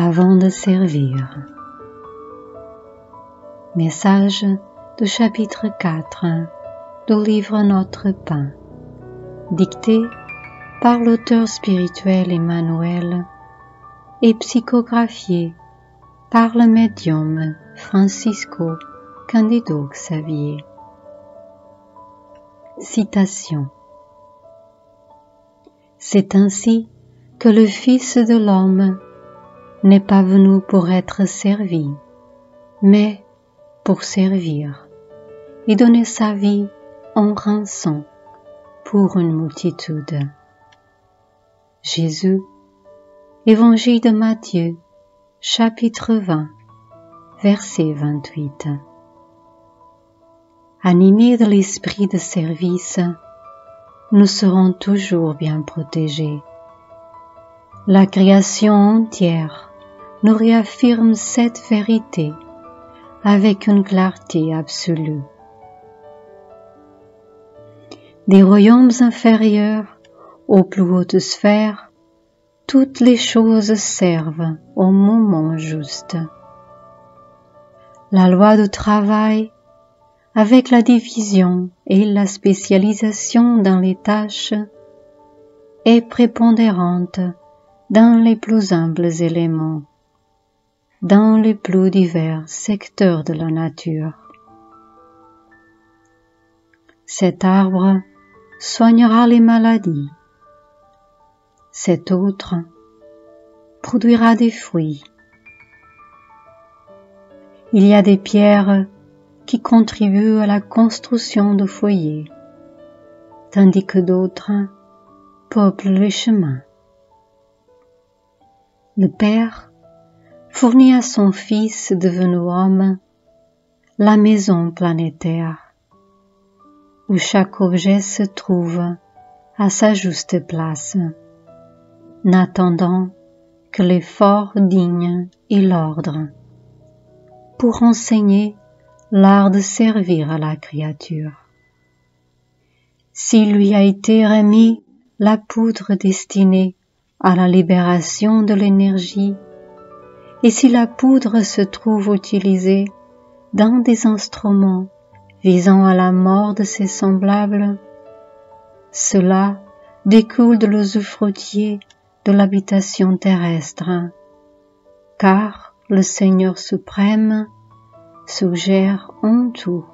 avant de servir. Message du chapitre 4 du livre Notre Pain, dicté par l'auteur spirituel Emmanuel et psychographié par le médium Francisco Cândido Xavier. Citation. C'est ainsi que le Fils de l'homme n'est pas venu pour être servi, mais pour servir et donner sa vie en rançon pour une multitude. Jésus, Évangile de Matthieu, chapitre 20, verset 28. Animés de l'esprit de service, nous serons toujours bien protégés. La création entière nous réaffirme cette vérité avec une clarté absolue. Des royaumes inférieurs aux plus hautes sphères, toutes les choses servent au moment juste. La loi du travail, avec la division et la spécialisation dans les tâches, est prépondérante dans les plus humbles éléments, dans les plus divers secteurs de la nature. Cet arbre soignera les maladies. Cet autre produira des fruits. Il y a des pierres qui contribuent à la construction de foyers, tandis que d'autres peuplent les chemins. Le Père fournit à son Fils devenu homme la maison planétaire, où chaque objet se trouve à sa juste place, n'attendant que l'effort digne et l'ordre, pour enseigner l'art de servir à la créature. S'il lui a été remis la poudre destinée à la libération de l'énergie, et si la poudre se trouve utilisée dans des instruments visant à la mort de ses semblables, cela découle de l'usufruitier de l'habitation terrestre, car le Seigneur suprême suggère en tout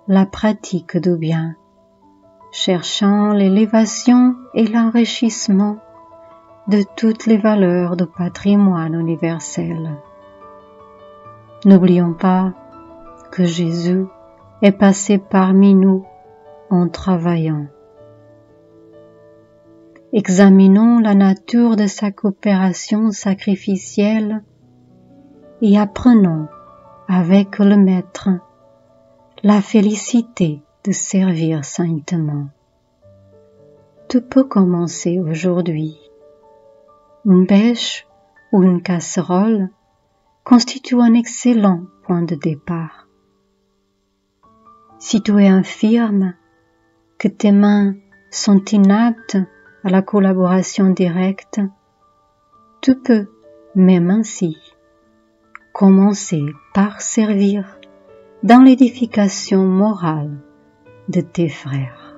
la pratique du bien, cherchant l'élévation et l'enrichissement de toutes les valeurs du patrimoine universel. N'oublions pas que Jésus est passé parmi nous en travaillant. Examinons la nature de sa coopération sacrificielle et apprenons avec le Maître la félicité de servir saintement. Tout peut commencer aujourd'hui. Une bêche ou une casserole constitue un excellent point de départ. Si tu es infirme, que tes mains sont inaptes à la collaboration directe, tu peux, même ainsi, commencer par servir dans l'édification morale de tes frères.